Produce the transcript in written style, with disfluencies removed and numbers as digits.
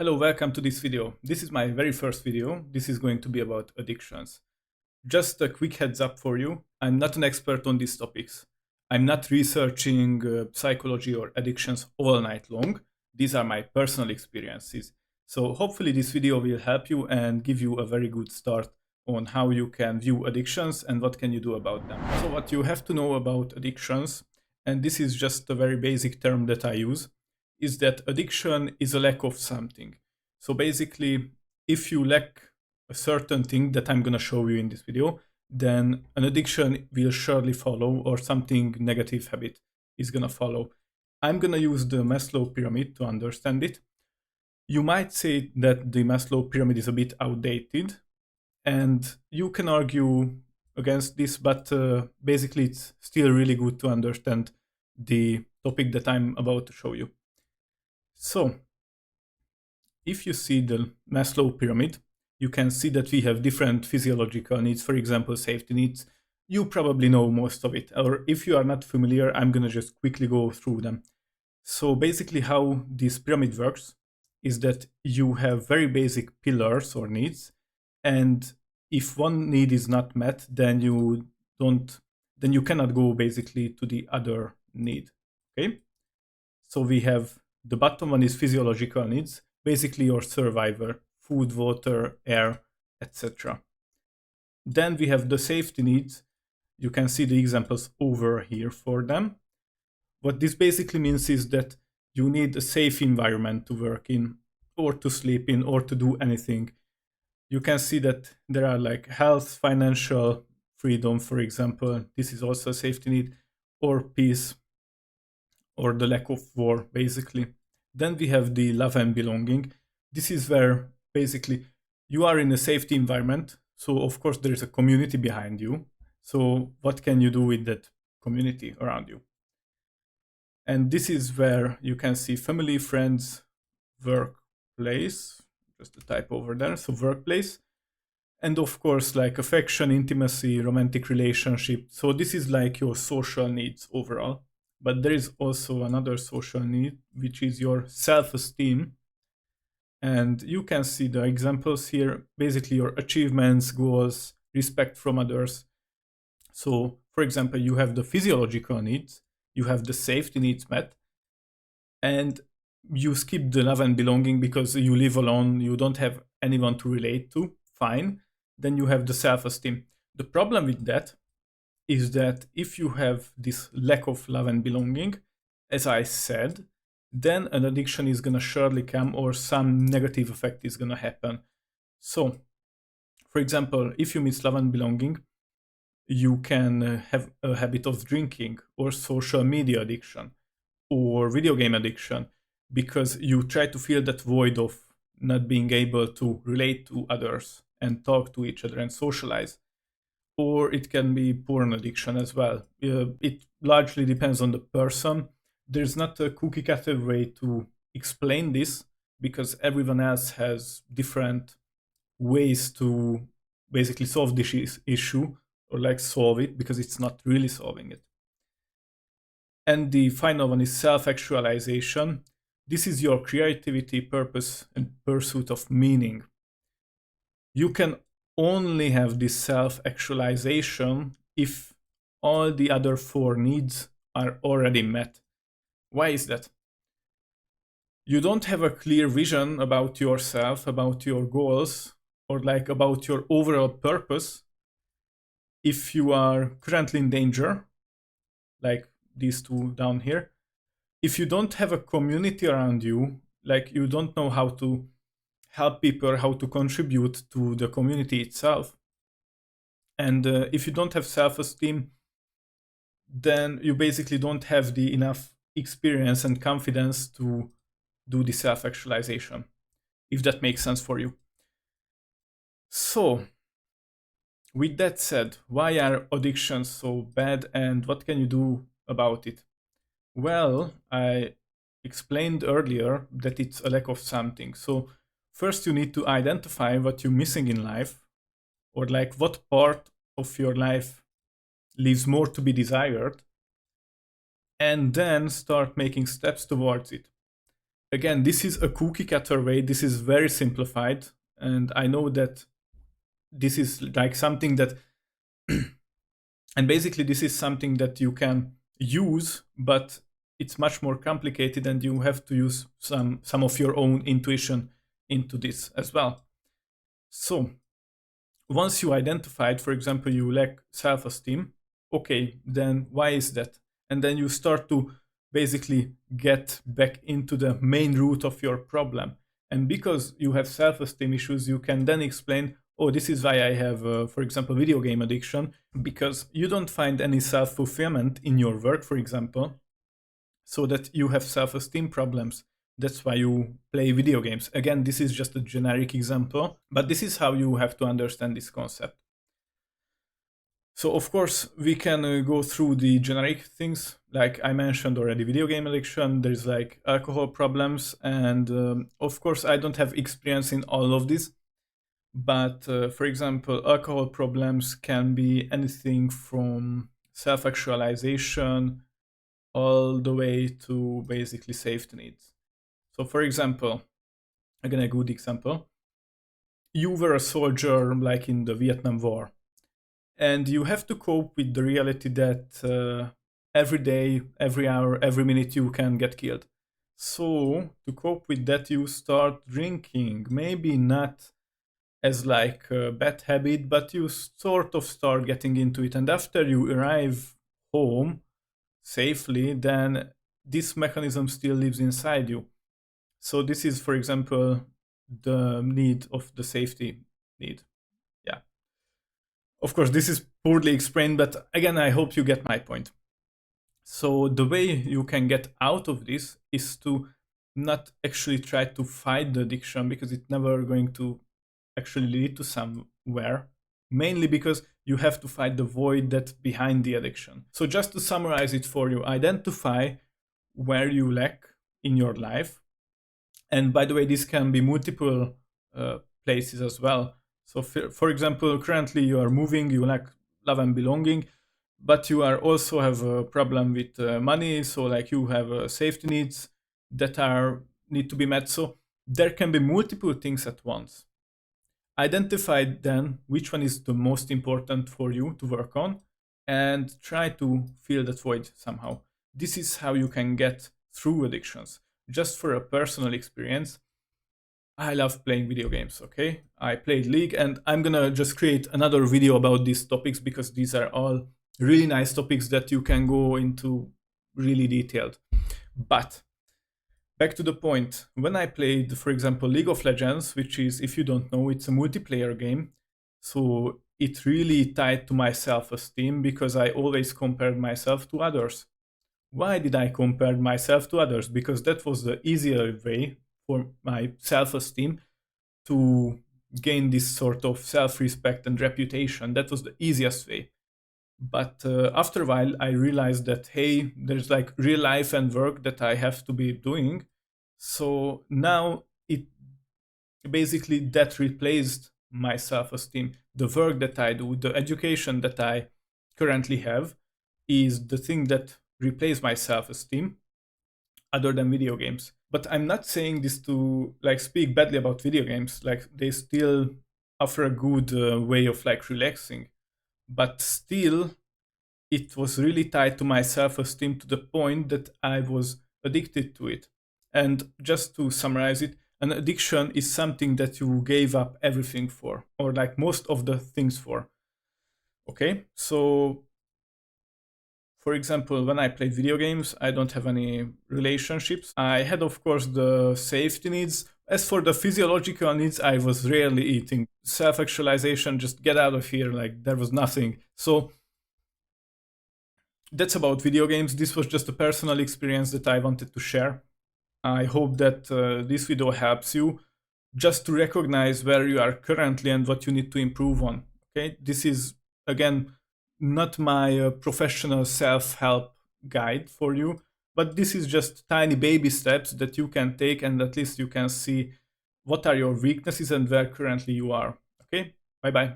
Hello, welcome to this video. This is my very first video. This is going to be about addictions. Just a quick heads up for you. I'm not an expert on these topics. I'm not researching psychology or addictions all night long. These are my personal experiences. So hopefully this video will help you and give you a very good start on how you can view addictions and what can you do about them. So what you have to know about addictions, and this is just a very basic term that I use, is that addiction is a lack of something. So basically, if you lack a certain thing that I'm going to show you in this video, then an addiction will surely follow, or something negative habit is going to follow. I'm going to use the Maslow pyramid to understand it. You might say that the Maslow pyramid is a bit outdated, and you can argue against this, but basically it's still really good to understand the topic that I'm about to show you. So, if you see the Maslow pyramid, you can see that we have different physiological needs, for example, safety needs. You probably know most of it, or if you are not familiar, I'm going to just quickly go through them. So basically how this pyramid works is that you have very basic pillars or needs, and if one need is not met, then you cannot go basically to the other need. Okay? So we have the bottom one is physiological needs, basically your survivor, food, water, air, etc. Then we have the safety needs. You can see the examples over here for them. What this basically means is that you need a safe environment to work in, or to sleep in, or to do anything. You can see that there are like health, financial freedom, for example. This is also a safety need, or peace, or the lack of war, basically. Then we have the love and belonging. This is where basically you are in a safety environment. So of course there is a community behind you. So what can you do with that community around you? And this is where you can see family, friends, workplace, just a type over there. So workplace. And of course, like affection, intimacy, romantic relationship. So this is like your social needs overall. But there is also another social need, which is your self-esteem. And you can see the examples here, basically your achievements, goals, respect from others. So, for example, you have the physiological needs, you have the safety needs met, and you skip the love and belonging because you live alone, you don't have anyone to relate to, fine. Then you have the self-esteem. The problem with that is that if you have this lack of love and belonging, as I said, then an addiction is going to surely come, or some negative effect is going to happen. So, for example, if you miss love and belonging, you can have a habit of drinking, or social media addiction, or video game addiction, because you try to fill that void of not being able to relate to others and talk to each other and socialize. Or it can be porn addiction as well. It largely depends on the person. There's not a cookie cutter way to explain this, because everyone else has different ways to basically solve this issue, or like solve it, because it's not really solving it. And the final one is self-actualization. This is your creativity, purpose, and pursuit of meaning. You can only have this self-actualization if all the other four needs are already met. Why is that? You don't have a clear vision about yourself, about your goals, or like about your overall purpose if you are currently in danger, like these two down here. If you don't have a community around you, like you don't know how to help people, how to contribute to the community itself, and if you don't have self-esteem, then you basically don't have the enough experience and confidence to do the self-actualization, if that makes sense for you. So, with that said, why are addictions so bad, and what can you do about it? Well, I explained earlier that it's a lack of something. So first you need to identify what you're missing in life, or like what part of your life leaves more to be desired, and then start making steps towards it. Again, this is a cookie cutter way. This is very simplified. And I know that this is like something that, and basically this is something that you can use, but it's much more complicated and you have to use some of your own intuition into this as well. So once you identified, for example, you lack self-esteem, okay, then why is that? And then you start to basically get back into the main root of your problem. And because you have self-esteem issues, you can then explain, oh, this is why I have, for example, video game addiction, because you don't find any self-fulfillment in your work, for example, so that you have self-esteem problems. That's why you play video games. Again, this is just a generic example, but this is how you have to understand this concept. So of course, we can go through the generic things, like I mentioned already, video game addiction, there's like alcohol problems, and of course, I don't have experience in all of this, but for example, alcohol problems can be anything from self-actualization all the way to basically safety needs. So for example, again, a good example, you were a soldier like in the Vietnam War, and you have to cope with the reality that every day, every hour, every minute you can get killed. So to cope with that, you start drinking, maybe not as like a bad habit, but you sort of start getting into it. And after you arrive home safely, then this mechanism still lives inside you. So this is, for example, the need of the safety need. Yeah. Of course, this is poorly explained, but again, I hope you get my point. So the way you can get out of this is to not actually try to fight the addiction, because it's never going to actually lead to somewhere, mainly because you have to fight the void that's behind the addiction. So just to summarize it for you, identify where you lack in your life. And by the way, this can be multiple places as well. So for example, currently you are moving, you lack love and belonging, but you are also have a problem with money. So like you have safety needs that need to be met. So there can be multiple things at once. Identify then which one is the most important for you to work on and try to fill that void somehow. This is how you can get through addictions. Just for a personal experience, I love playing video games, okay? I played League, and I'm gonna just create another video about these topics because these are all really nice topics that you can go into really detailed. But back to the point, when I played, for example, League of Legends, which is, if you don't know, it's a multiplayer game, so it really tied to my self-esteem because I always compared myself to others. Why did I compare myself to others? Because that was the easier way for my self-esteem to gain this sort of self-respect and reputation. That was the easiest way. But after a while, I realized that, hey, there's like real life and work that I have to be doing. So now it basically that replaced my self-esteem. The work that I do, the education that I currently have is the thing that replaced my self-esteem other than video games. But I'm not saying this to like speak badly about video games. Like they still offer a good way of like relaxing, but still it was really tied to my self-esteem to the point that I was addicted to it. And just to summarize it, an addiction is something that you gave up everything for, or like most of the things for. Okay, so for example, when I played video games, I don't have any relationships. I had, of course, the safety needs. As for the physiological needs, I was rarely eating. Self-actualization, just get out of here, like there was nothing. So that's about video games. This was just a personal experience that I wanted to share. I hope that this video helps you just to recognize where you are currently and what you need to improve on. Okay, this is again not my professional self-help guide for you, but this is just tiny baby steps that you can take, and at least you can see what are your weaknesses and where currently you are. Okay, bye bye.